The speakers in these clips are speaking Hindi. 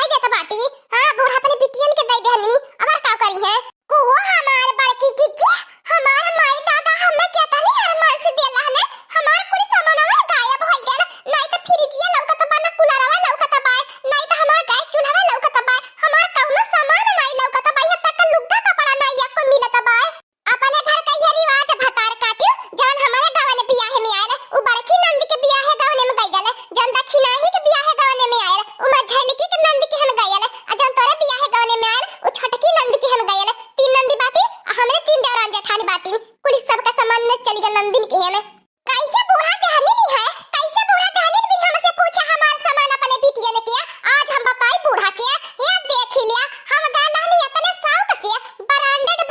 नाई देता बाटी। हां बूढ़ा अपने बिटियन के दई देहनी अब का करी है को हमार बड़की चिच्ची हमार माई दादा हमें कहता नहीं अरमान से देला ने हमार कुल सामानवा गायब हो गया नहीं तो फ्रिजिया लौकत बा ना कूलरवा लौकत बा नहीं तो हमार गैस चूल्हा लौकत बा हमार कौनो सामान नहीं लौकत बा यहाँ तक लुग्गा कपड़ा नहीं एको मिलत बा। अपने घर का ये रिवाज भतार काटियो जान हमारे गांव में बियाह में आयल उ बड़की नंद के बियाह गांव में गई गले जन दक्षिणा ही के बियाह गांव में आयल उ मझलकी के नंद के हम गई आ जन तोरे बियाह गांव में आयल उ छोटकी नंद के हम गई तीन नंदी बाती हमरे तीन देवरान जेठानी बाती पुलिस सब का सामान न चली गल नंदिन के है कैसे बूढ़ा दहनी नहीं है कैसे बूढ़ा दहनी भी हमसे पूछा हमार सामान अपने बिटिया ने किया आज हम बताई बूढ़ा के ये देख लिया हम गालानी अपने साउथ से ब्रांडेड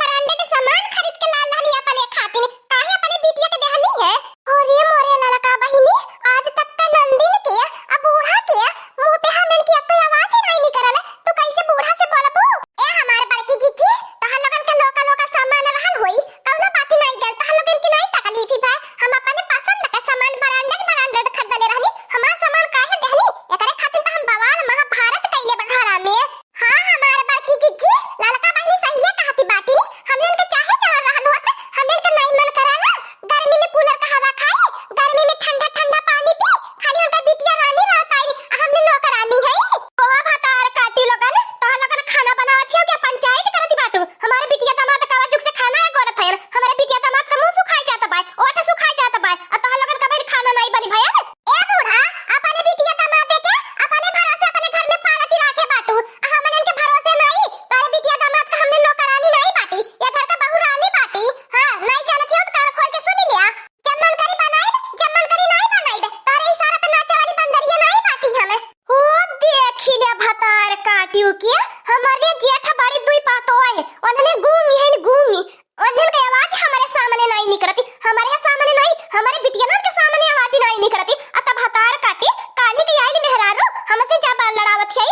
सामान खरीद के लालानी अपने खातिर काहे अपने बिटिया के दहनी है। और ये मोरे लड़का बहिनी आज तक का नंदिन के अब बूढ़ा के मुंह पे हमन की कोई आवाज ही नहीं निकलल तो कैसे बूढ़ा से बोलबू ए हमार बड़की जीजी तहन लगन के लोका सामान रहल होई कौनो बात नहीं गल तहन लगन की नहीं तकलीफ है हम अपने पसंद का सामान ब्रांडेड खरीदले रहनी हमार सामान काहे दहनी एकरे खातिर त हम बवाल महाभारत कइले बघरा में। हां हमार बड़की जीजी लड़का बहिनी सही कहती बाती नी हमन के चाहे चल रहल होत हमन के नहीं मन कराला गर्मी में कूलर का हवा खाए गर्मी में ठंडा पानी पी खाली उनका बिटिया रानी रहता है हमने नौकरानी है कोहा भतार काटी लोगन तोह लोगन खाना बनावत है क्या पंचायत करती बाटू हमारे बिटिया दामाद का जुग से खाना है गोरत है हमारे बिटिया दामाद का मुंह सुखाई जाता बा ओठ सुखाई जाता बा और तोह लोगन का भाई खाना नहीं बनी भैया ए बूढ़ा अपने बिटिया दामाद के अपने भरोसे अपने घर में पालती रखे बाटू हमन के भरोसे नहीं तोरे बिटिया दामाद का हमने नौकरानी नहीं बाटी ये घर का बहू रानी बाटी। हां नहीं जानत हो तो कान खोल के सुन लिया जम्मन करी नहीं बनाई तारे इशारा पे नाचे वाली बंदरिया नहीं बाटी हमें ओ देख ले भतार काटियो के हमारे जेठ बड़ी दुई पातो है उन्होंने घूमी उन्हें की आवाज हमारे सामने नहीं निकलती हमारे सामने नहीं हमारे बिटिया के सामने आवाज नहीं निकलती अत भतार काटी काली की आई मेहरारू हमसे जा लड़ावत है।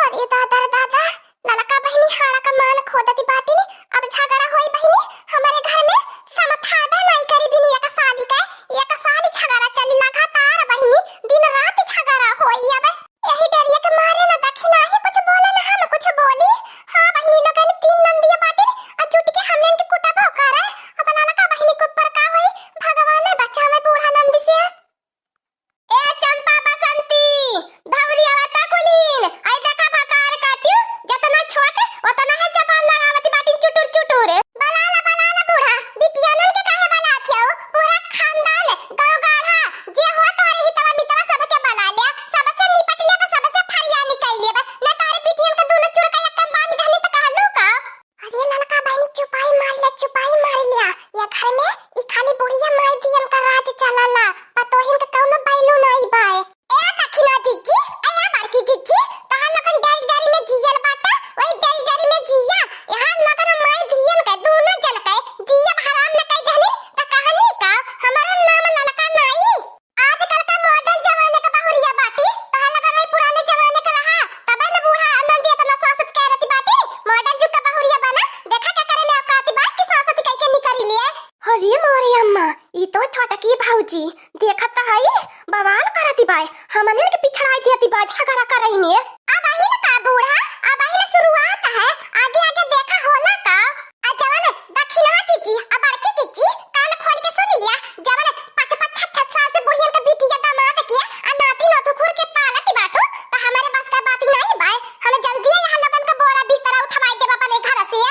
अरे दादा लड़का बहिनी हाड़ा का मान खोदती बाटी नी अब झगड़ा होई बहिनी हमारे घर में समथाड़ा नहीं करी बिनी एक साली झगड़ा चली लगातार बहिनी दिन रात झगड़ा होई अब यही डरिए के मारे ना दक्षिणा ही कुछ बोले ना हम कुछ बोली। हां बहिनी लोगन तीन नंदिया बाटी आ जुट के हमने के कुटबो करे अब लड़का बहिनी को ऊपर का होई भगवान ने बचा में बूढ़ा नंदी से। ए चंपा बसंती धौलिया वाता कुलीन आई देखा भतार काटियो जतना छोटे उतना है जबान लगावती बाटी चुटुर बलाला बूढ़ा बिटिया नन के काहे बला थियो पूरा खानदान गांव गाढ़ा जे हो तारे ही तवा मितवा सबके बला लिया सबसे निपट लिया सबसे फरिया निकाल लिया ना तारे बिटियन का दोनों चुर का एक बांध धनी त कहलू का। अरे लड़का बहनी चुपाई मार लिया ये घर में ई खाली बुढ़िया माई दियन का राज चलाला पतोहिन का कौनो बैलू नहीं बाए ए दक्षिणा जीजी आया बड़की जीजी तहां लोगन डैरी में जियल बाटा वही डैरी में जिया यहां लोगन माई दियन का दोनों जन का जिया हराम न कह धनी त कहानी का हमारा नाम लड़का नहीं आजकल का मॉडल जमाने का बहुरिया बाटी तहां लोगन नहीं पुराने जमाने का रहा तब न बूढ़ा आनंद ये तना सासत कह रही बाटी मॉडल जुग का बहुरिया बना देखा क्या करे ने औकात बात की सासत कह के निकल लिए। अरे मोरी अम्मा ई तो छोटकी भौजी देखत है बवाल करती बाय हमने के पिछड़ाई देती बाज झगड़ा कर रही ने अब आई ना का बूढ़ा अब आई ना शुरुआत है आगे देखा होला का आ जवान दक्षिणा जीजी अब बड़की जीजी कान खोल के सुन लिया जवान 5-5 साल से बुढ़िया का बिटिया दामाद किया आ नाती नथु खुर के पालती बाटू तो हमारे बस का बात नहीं बाय हम जल्दी यहां लगन का बोरा बिस्तर उठवाई देब अपने घर से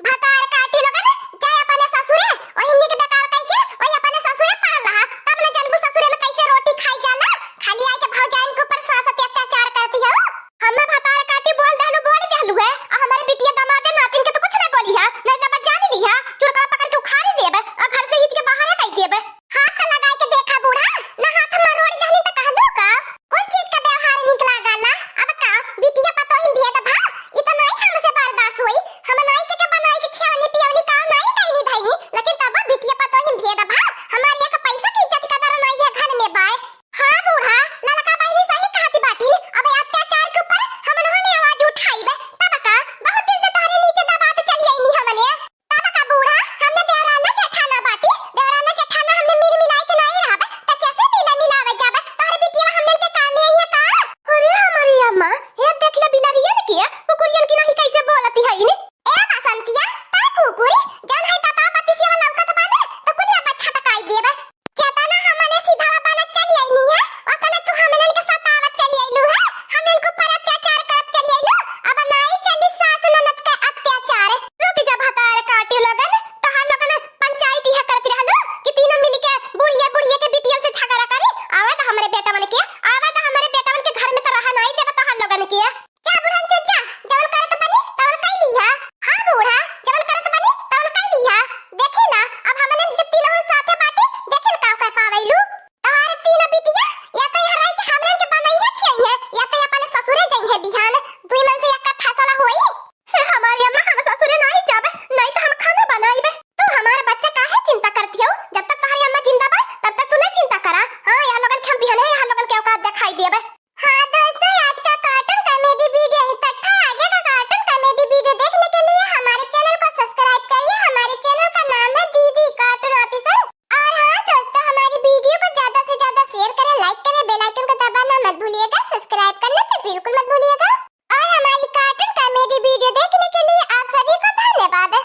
भतार काटी लगन जाय अपने ससुरे ओहिनी के बेकार कह के ओय अपने ससुरे पड़ल रहा तब न जनबू ससुरे में कैसे रोटी खाई जाला खाली आके भौजाइन के ऊपर सासत अत्याचार करती हो। के जा बुढ़न चचा जवन करत बनी तवन कैली है। हां बूढ़ा जवन करत बनी तवन कैली है। देखी ना अब हमने जब तीनों साथे बाटे देखिल का कर पावेलू। तोहार तीनों बिटिया या तो यहाँ रह के हमने के बनाई है खियाई है या तो अपने ससुरे जाई है बिहान। दुई मन से एक का फैसला होई। हमारी अम्मा हम ससुरे नहीं जाबे नहीं तो हम खाना बनाईबे। तू हमारे बच्चे काहे चिंता करती हो? जब तक तुम्हारी अम्मा जिंदा बा तब तक तू नहीं चिंता करा। हां यहाँ लोगन हम बिहान यहाँ लोगन के औकात दिखाई देबे। हां दोस्तों आज का कार्टून कॉमेडी वीडियो यहीं तक था। आगे का कार्टून कॉमेडी वीडियो देखने के लिए हमारे चैनल को सब्सक्राइब करिए। हमारे चैनल का नाम है दीदी कार्टून ऑफिसर। और हां दोस्तों हमारी वीडियो को ज्यादा से ज्यादा शेयर करें, लाइक करें, बेल आइकन को दबाना मत भूलिएगा, सब्सक्राइब करना तो बिल्कुल मत भूलिएगा। और हमारी कार्टून कॉमेडी वीडियो देखने के लिए आप सभी को धन्यवाद।